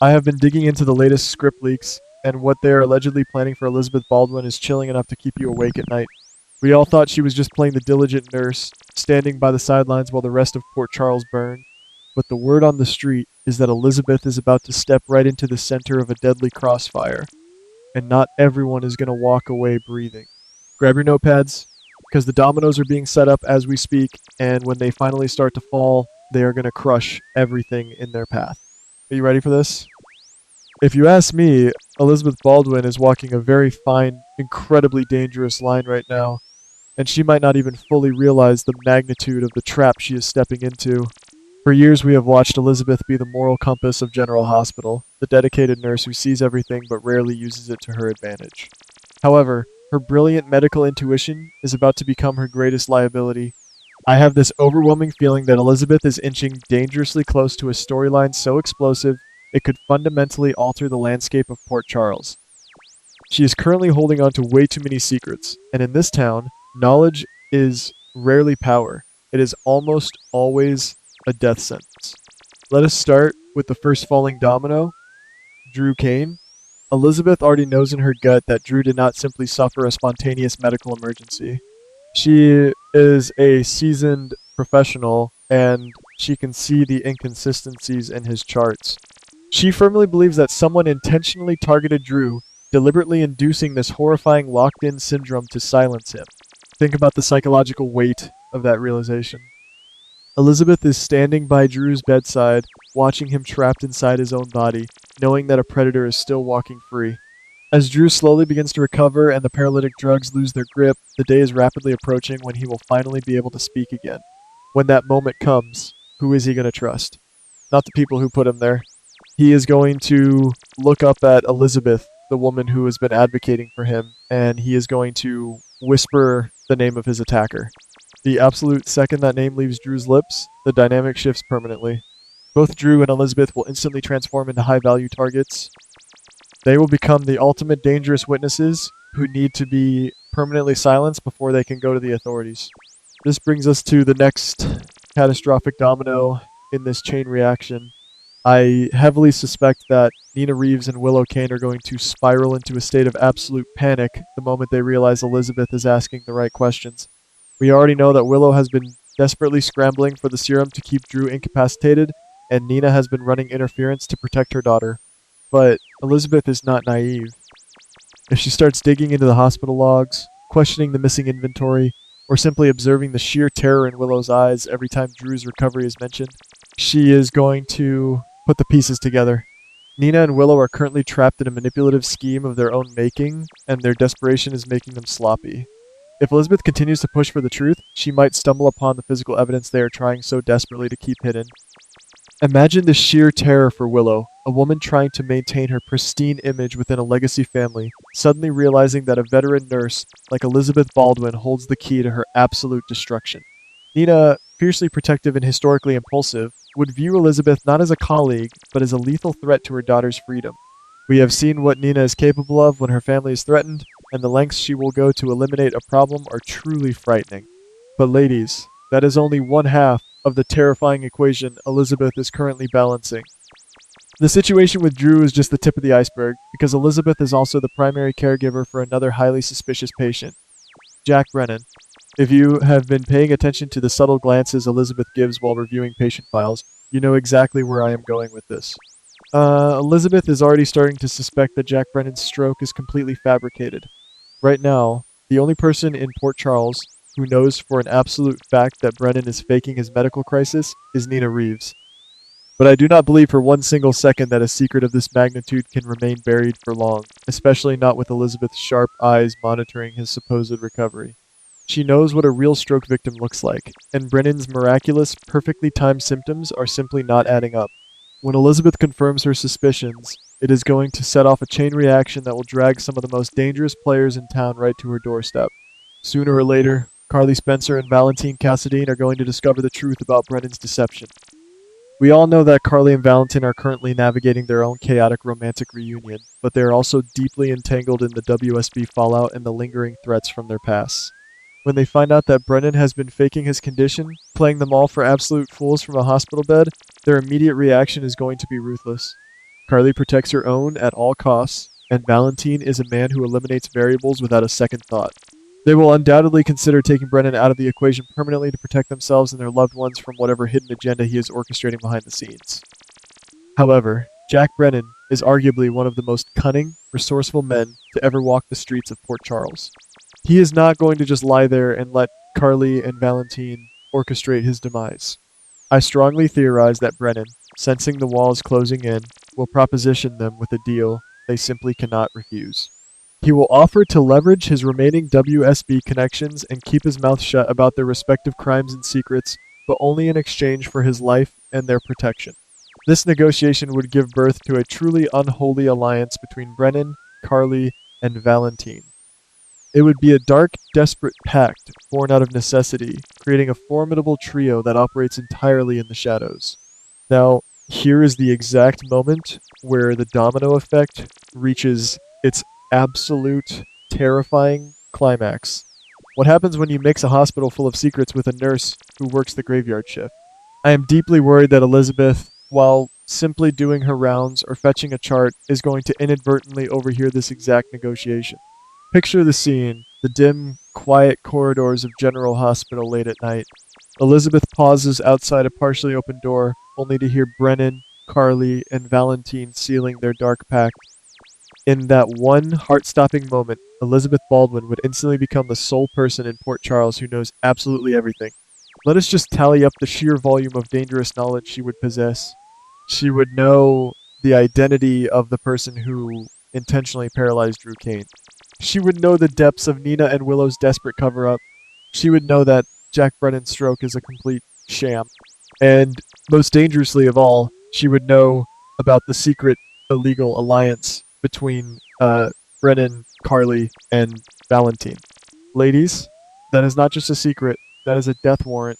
I have been digging into the latest script leaks, and what they are allegedly planning for Elizabeth Baldwin is chilling enough to keep you awake at night. We all thought she was just playing the diligent nurse, standing by the sidelines while the rest of Port Charles burned. But the word on the street is that Elizabeth is about to step right into the center of a deadly crossfire, and not everyone is going to walk away breathing. Grab your notepads, because the dominoes are being set up as we speak, and when they finally start to fall, they are going to crush everything in their path. Are you ready for this? If you ask me, Elizabeth Baldwin is walking a very fine, incredibly dangerous line right now, and she might not even fully realize the magnitude of the trap she is stepping into. For years, we have watched Elizabeth be the moral compass of General Hospital, the dedicated nurse who sees everything but rarely uses it to her advantage. However, her brilliant medical intuition is about to become her greatest liability. I have this overwhelming feeling that Elizabeth is inching dangerously close to a storyline so explosive it could fundamentally alter the landscape of Port Charles. She is currently holding on to way too many secrets, and in this town, knowledge is rarely power. It is almost always a death sentence. Let us start with the first falling domino, Drew Kane. Elizabeth already knows in her gut that Drew did not simply suffer a spontaneous medical emergency. She is a seasoned professional, and she can see the inconsistencies in his charts. She firmly believes that someone intentionally targeted Drew, deliberately inducing this horrifying locked-in syndrome to silence him. Think about the psychological weight of that realization. Elizabeth is standing by Drew's bedside, watching him trapped inside his own body, knowing that a predator is still walking free. As Drew slowly begins to recover and the paralytic drugs lose their grip, the day is rapidly approaching when he will finally be able to speak again. When that moment comes, who is he going to trust? Not the people who put him there. He is going to look up at Elizabeth, the woman who has been advocating for him, and he is going to whisper the name of his attacker. The absolute second that name leaves Drew's lips, the dynamic shifts permanently. Both Drew and Elizabeth will instantly transform into high-value targets. They will become the ultimate dangerous witnesses who need to be permanently silenced before they can go to the authorities. This brings us to the next catastrophic domino in this chain reaction. I heavily suspect that Nina Reeves and Willow Kane are going to spiral into a state of absolute panic the moment they realize Elizabeth is asking the right questions. We already know that Willow has been desperately scrambling for the serum to keep Drew incapacitated, and Nina has been running interference to protect her daughter. But Elizabeth is not naive. If she starts digging into the hospital logs, questioning the missing inventory, or simply observing the sheer terror in Willow's eyes every time Drew's recovery is mentioned, she is going to put the pieces together. Nina and Willow are currently trapped in a manipulative scheme of their own making, and their desperation is making them sloppy. If Elizabeth continues to push for the truth, she might stumble upon the physical evidence they are trying so desperately to keep hidden. Imagine the sheer terror for Willow, a woman trying to maintain her pristine image within a legacy family, suddenly realizing that a veteran nurse like Elizabeth Baldwin holds the key to her absolute destruction. Nina, fiercely protective and historically impulsive, would view Elizabeth not as a colleague, but as a lethal threat to her daughter's freedom. We have seen what Nina is capable of when her family is threatened, and the lengths she will go to eliminate a problem are truly frightening. But ladies, that is only one half of the terrifying equation Elizabeth is currently balancing. The situation with Drew is just the tip of the iceberg, because Elizabeth is also the primary caregiver for another highly suspicious patient, Jack Brennan. If you have been paying attention to the subtle glances Elizabeth gives while reviewing patient files, you know exactly where I am going with this. Elizabeth is already starting to suspect that Jack Brennan's stroke is completely fabricated. Right now, the only person in Port Charles who knows for an absolute fact that Brennan is faking his medical crisis is Nina Reeves. But I do not believe for one single second that a secret of this magnitude can remain buried for long, especially not with Elizabeth's sharp eyes monitoring his supposed recovery. She knows what a real stroke victim looks like, and Brennan's miraculous, perfectly timed symptoms are simply not adding up. When Elizabeth confirms her suspicions, it is going to set off a chain reaction that will drag some of the most dangerous players in town right to her doorstep. Sooner or later, Carly Spencer and Valentine Cassadine are going to discover the truth about Brennan's deception. We all know that Carly and Valentin are currently navigating their own chaotic romantic reunion, but they are also deeply entangled in the WSB fallout and the lingering threats from their pasts. When they find out that Brennan has been faking his condition, playing them all for absolute fools from a hospital bed, their immediate reaction is going to be ruthless. Carly protects her own at all costs, and Valentine is a man who eliminates variables without a second thought. They will undoubtedly consider taking Brennan out of the equation permanently to protect themselves and their loved ones from whatever hidden agenda he is orchestrating behind the scenes. However, Jack Brennan is arguably one of the most cunning, resourceful men to ever walk the streets of Port Charles. He is not going to just lie there and let Carly and Valentine orchestrate his demise. I strongly theorize that Brennan, sensing the walls closing in, will proposition them with a deal they simply cannot refuse. He will offer to leverage his remaining WSB connections and keep his mouth shut about their respective crimes and secrets, but only in exchange for his life and their protection. This negotiation would give birth to a truly unholy alliance between Brennan, Carly, and Valentine. It would be a dark, desperate pact born out of necessity, creating a formidable trio that operates entirely in the shadows. Now, here is the exact moment where the domino effect reaches its absolute, terrifying climax. What happens when you mix a hospital full of secrets with a nurse who works the graveyard shift? I am deeply worried that Elizabeth, while simply doing her rounds or fetching a chart, is going to inadvertently overhear this exact negotiation. Picture the scene, the dim, quiet corridors of General Hospital late at night. Elizabeth pauses outside a partially open door, only to hear Brennan, Carly, and Valentine sealing their dark pact. In that one heart-stopping moment, Elizabeth Baldwin would instantly become the sole person in Port Charles who knows absolutely everything. Let us just tally up the sheer volume of dangerous knowledge she would possess. She would know the identity of the person who intentionally paralyzed Drew Kane. She would know the depths of Nina and Willow's desperate cover-up. She would know that Jack Brennan's stroke is a complete sham. And most dangerously of all, she would know about the secret illegal alliance between Brennan, Carly, and Valentine. Ladies, that is not just a secret, that is a death warrant.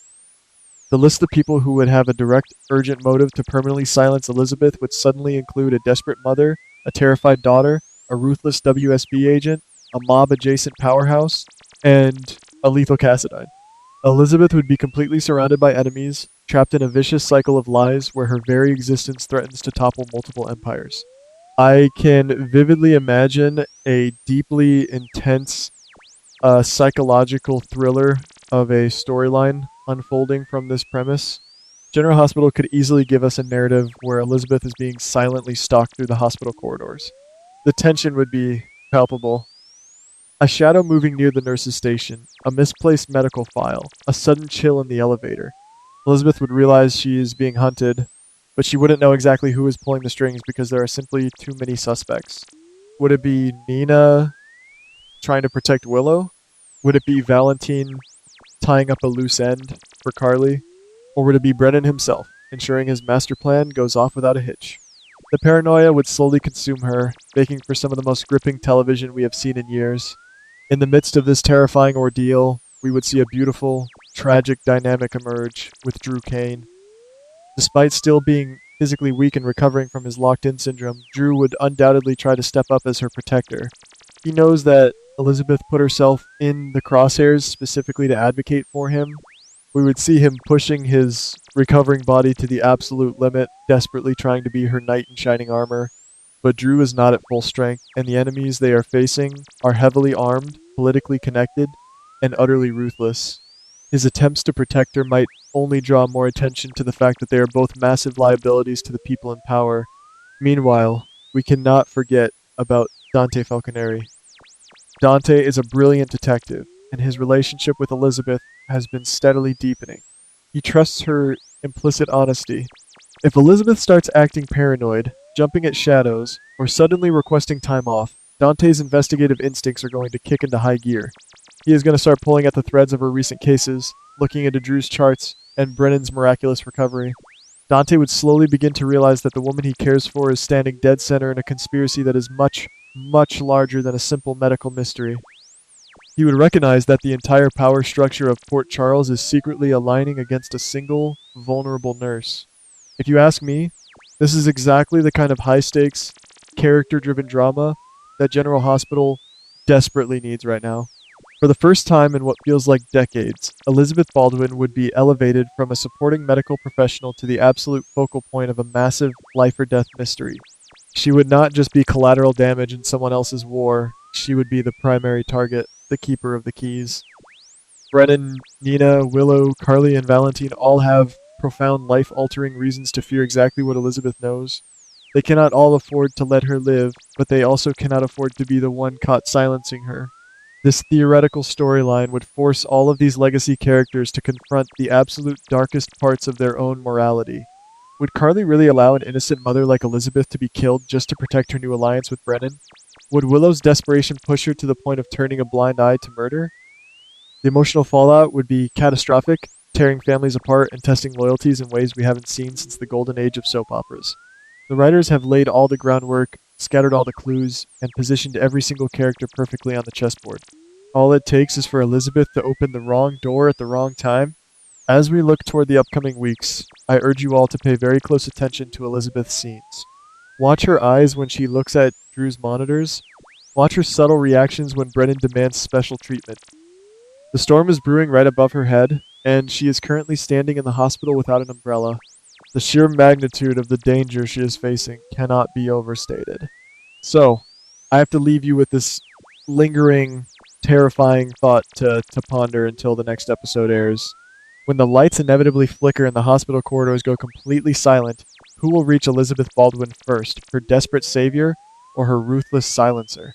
The list of people who would have a direct, urgent motive to permanently silence Elizabeth would suddenly include a desperate mother, a terrified daughter, a ruthless WSB agent, a mob-adjacent powerhouse, and a lethal Cassadine. Elizabeth would be completely surrounded by enemies, trapped in a vicious cycle of lies where her very existence threatens to topple multiple empires. I can vividly imagine a deeply intense psychological thriller of a storyline unfolding from this premise. General Hospital could easily give us a narrative where Elizabeth is being silently stalked through the hospital corridors. The tension would be palpable. A shadow moving near the nurse's station, a misplaced medical file, a sudden chill in the elevator. Elizabeth would realize she is being hunted, but she wouldn't know exactly who is pulling the strings because there are simply too many suspects. Would it be Nina trying to protect Willow? Would it be Valentine tying up a loose end for Carly? Or would it be Brennan himself, ensuring his master plan goes off without a hitch? The paranoia would slowly consume her, making for some of the most gripping television we have seen in years. In the midst of this terrifying ordeal, we would see a beautiful, tragic dynamic emerge with Drew Kane. Despite still being physically weak and recovering from his locked-in syndrome, Drew would undoubtedly try to step up as her protector. He knows that Elizabeth put herself in the crosshairs specifically to advocate for him. We would see him pushing his recovering body to the absolute limit, desperately trying to be her knight in shining armor. But Drew is not at full strength, and the enemies they are facing are heavily armed, politically connected, and utterly ruthless. His attempts to protect her might only draw more attention to the fact that they are both massive liabilities to the people in power. Meanwhile, we cannot forget about Dante Falconeri. Dante is a brilliant detective, and his relationship with Elizabeth has been steadily deepening. He trusts her implicit honesty. If Elizabeth starts acting paranoid, jumping at shadows, or suddenly requesting time off, Dante's investigative instincts are going to kick into high gear. He is going to start pulling at the threads of her recent cases, looking into Drew's charts, and Brennan's miraculous recovery. Dante would slowly begin to realize that the woman he cares for is standing dead center in a conspiracy that is much, much larger than a simple medical mystery. He would recognize that the entire power structure of Port Charles is secretly aligning against a single, vulnerable nurse. If you ask me, this is exactly the kind of high-stakes, character-driven drama that General Hospital desperately needs right now. For the first time in what feels like decades, Elizabeth Baldwin would be elevated from a supporting medical professional to the absolute focal point of a massive life-or-death mystery. She would not just be collateral damage in someone else's war, she would be the primary target, the keeper of the keys. Brennan, Nina, Willow, Carly, and Valentine all have profound life altering reasons to fear exactly what Elizabeth knows. They cannot all afford to let her live, but they also cannot afford to be the one caught silencing her. This theoretical storyline would force all of these legacy characters to confront the absolute darkest parts of their own morality. Would Carly really allow an innocent mother like Elizabeth to be killed just to protect her new alliance with Brennan? Would Willow's desperation push her to the point of turning a blind eye to murder? The emotional fallout would be catastrophic, tearing families apart and testing loyalties in ways we haven't seen since the golden age of soap operas. The writers have laid all the groundwork, scattered all the clues, and positioned every single character perfectly on the chessboard. All it takes is for Elizabeth to open the wrong door at the wrong time. As we look toward the upcoming weeks, I urge you all to pay very close attention to Elizabeth's scenes. Watch her eyes when she looks at Drew's monitors. Watch her subtle reactions when Brennan demands special treatment. The storm is brewing right above her head, and she is currently standing in the hospital without an umbrella. The sheer magnitude of the danger she is facing cannot be overstated. So, I have to leave you with this lingering, terrifying thought to ponder until the next episode airs. When the lights inevitably flicker and the hospital corridors go completely silent, who will reach Elizabeth Baldwin first, her desperate savior or her ruthless silencer?